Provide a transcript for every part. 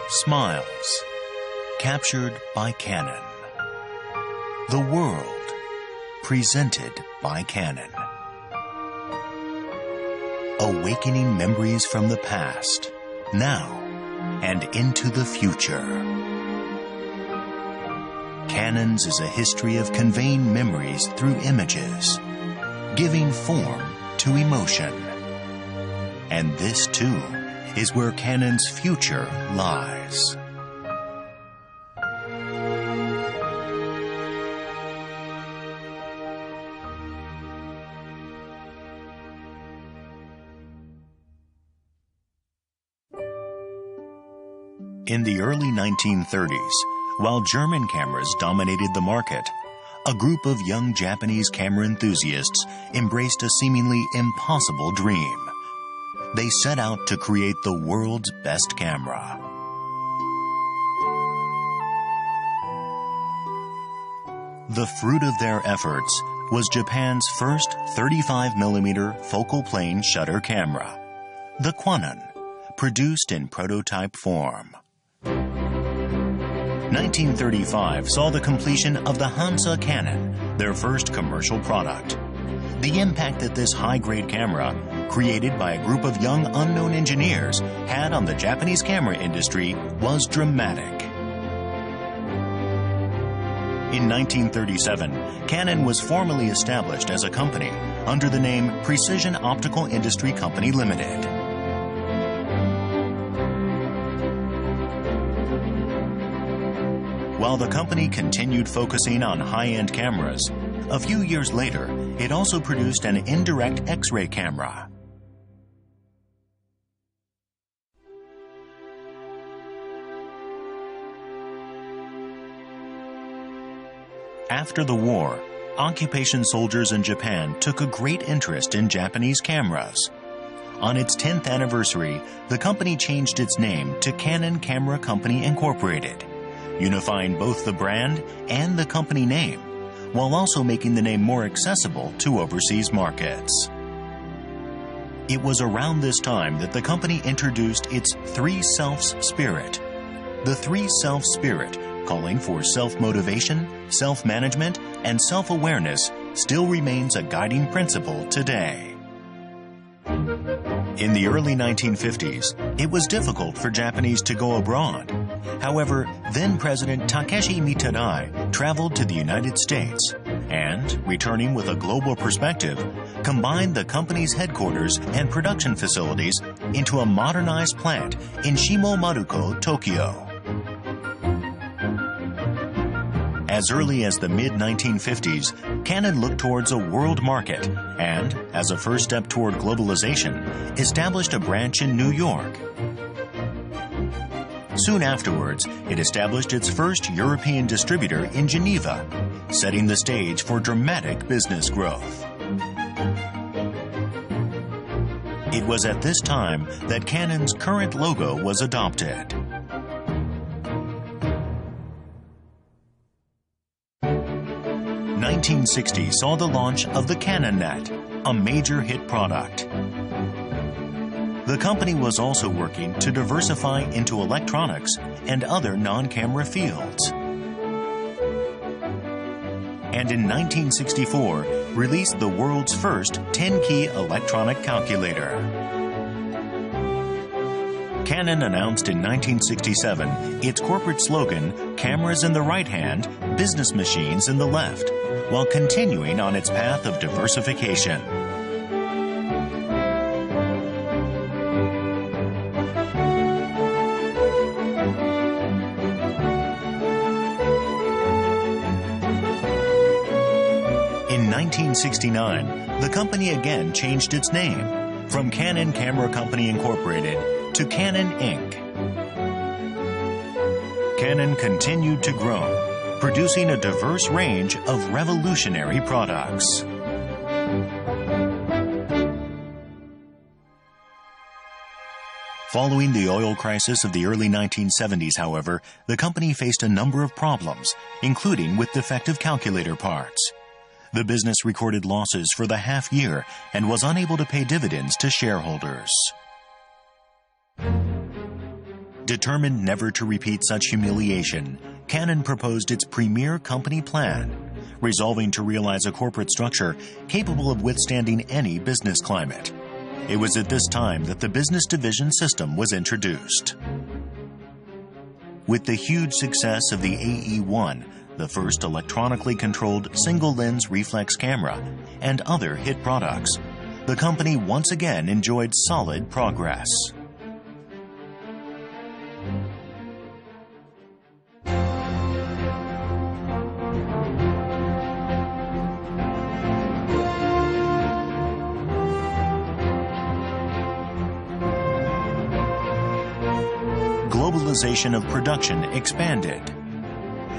Smiles, captured by Canon. The World, presented by Canon. Awakening memories from the past, now, and into the future. Canon's is a history of conveying memories through images, giving form to emotion. And this, too, is where Canon's future lies. In the early 1930s, while German cameras dominated the market, a group of young Japanese camera enthusiasts embraced a seemingly impossible dream. They set out to create the world's best camera. The fruit of their efforts was Japan's first 35mm focal plane shutter camera, the Canon, produced in prototype form. 1935 saw the completion of the Hansa Canon, their first commercial product. The impact that this high-grade camera, created by a group of young unknown engineers, had on the Japanese camera industry was dramatic. In 1937, Canon was formally established as a company under the name Precision Optical Industry Company Limited. While the company continued focusing on high-end cameras, a few years later, it also produced an indirect X-ray camera. After the war, occupation soldiers in Japan took a great interest in Japanese cameras. On its 10th anniversary, the company changed its name to Canon Camera Company Incorporated, unifying both the brand and the company name, while also making the name more accessible to overseas markets. It was around this time that the company introduced its Three Selfs spirit. The Three Selfs spirit, calling for self-motivation, self-management, and self-awareness, still remains a guiding principle today. In the early 1950s, it was difficult for Japanese to go abroad. However, then-President Takeshi Mitterrand traveled to the United States and, returning with a global perspective, combined the company's headquarters and production facilities into a modernized plant in Shimomaruko, Tokyo. As early as the mid-1950s, Canon looked towards a world market and, as a first step toward globalization, established a branch in New York. Soon afterwards, it established its first European distributor in Geneva, setting the stage for dramatic business growth. It was at this time that Canon's current logo was adopted. 1960 saw the launch of the Canon Net, a major hit product. The company was also working to diversify into electronics and other non-camera fields. And in 1964, released the world's first 10-key electronic calculator. Canon announced in 1967 its corporate slogan, "Cameras in the right hand, business machines in the left," while continuing on its path of diversification. In 1969, the company again changed its name from Canon Camera Company Incorporated to Canon Inc. Canon continued to grow, producing a diverse range of revolutionary products. Following the oil crisis of the early 1970s, however, the company faced a number of problems, including with defective calculator parts. The business recorded losses for the half year and was unable to pay dividends to shareholders. Determined never to repeat such humiliation, Canon proposed its premier company plan, resolving to realize a corporate structure capable of withstanding any business climate. It was at this time that the business division system was introduced. With the huge success of the AE-1, the first electronically controlled single-lens reflex camera, and other hit products, the company once again enjoyed solid progress. Globalization of production expanded.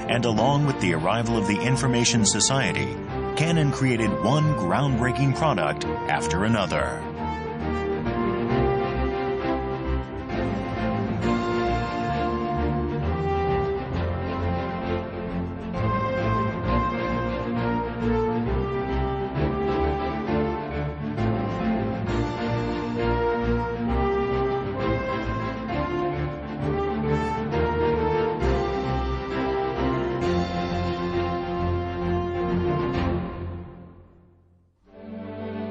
And along with the arrival of the Information Society, Canon created one groundbreaking product after another.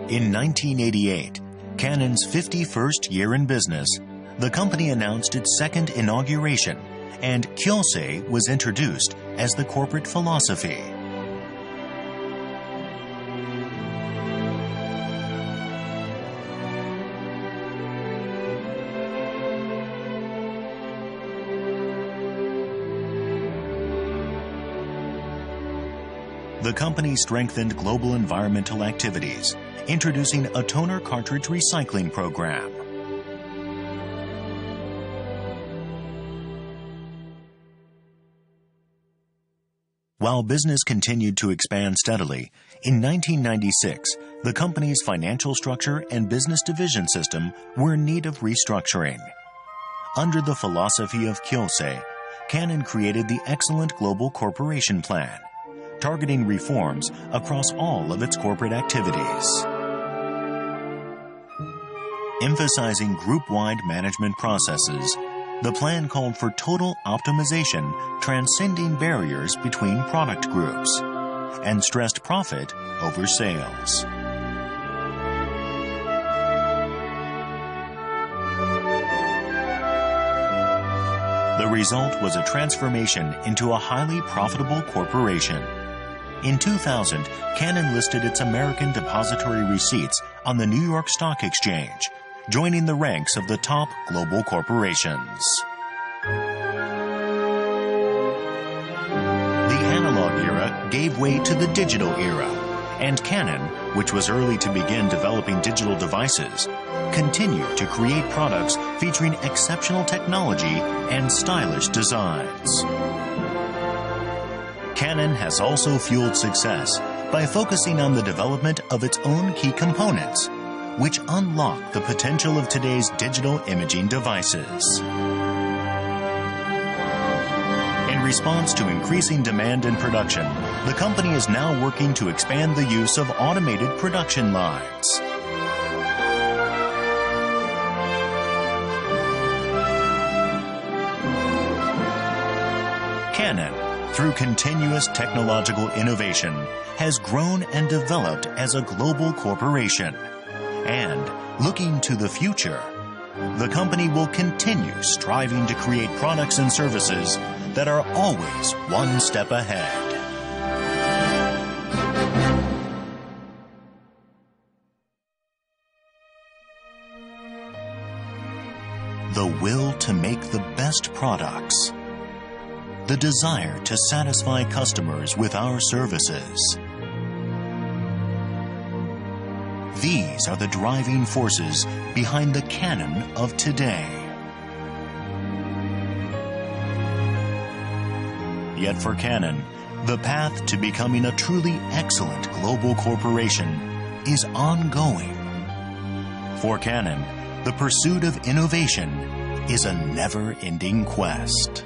In 1988, Canon's 51st year in business, the company announced its second inauguration, and Kyosei was introduced as the corporate philosophy. The company strengthened global environmental activities, introducing a toner cartridge recycling program. While business continued to expand steadily, in 1996, the company's financial structure and business division system were in need of restructuring. Under the philosophy of Kyosei, Canon created the Excellent Global Corporation Plan, targeting reforms across all of its corporate activities. Emphasizing group-wide management processes, the plan called for total optimization transcending barriers between product groups, and stressed profit over sales. The result was a transformation into a highly profitable corporation. In 2000, Canon listed its American depository receipts on the New York Stock Exchange, joining the ranks of the top global corporations. The analog era gave way to the digital era, and Canon, which was early to begin developing digital devices, continued to create products featuring exceptional technology and stylish designs. Canon has also fueled success by focusing on the development of its own key components, which unlock the potential of today's digital imaging devices. In response to increasing demand and production, the company is now working to expand the use of automated production lines. Canon, through continuous technological innovation, has grown and developed as a global corporation. And, looking to the future, the company will continue striving to create products and services that are always one step ahead. The will to make the best products. The desire to satisfy customers with our services. These are the driving forces behind the Canon of today. Yet for Canon, the path to becoming a truly excellent global corporation is ongoing. For Canon, the pursuit of innovation is a never-ending quest.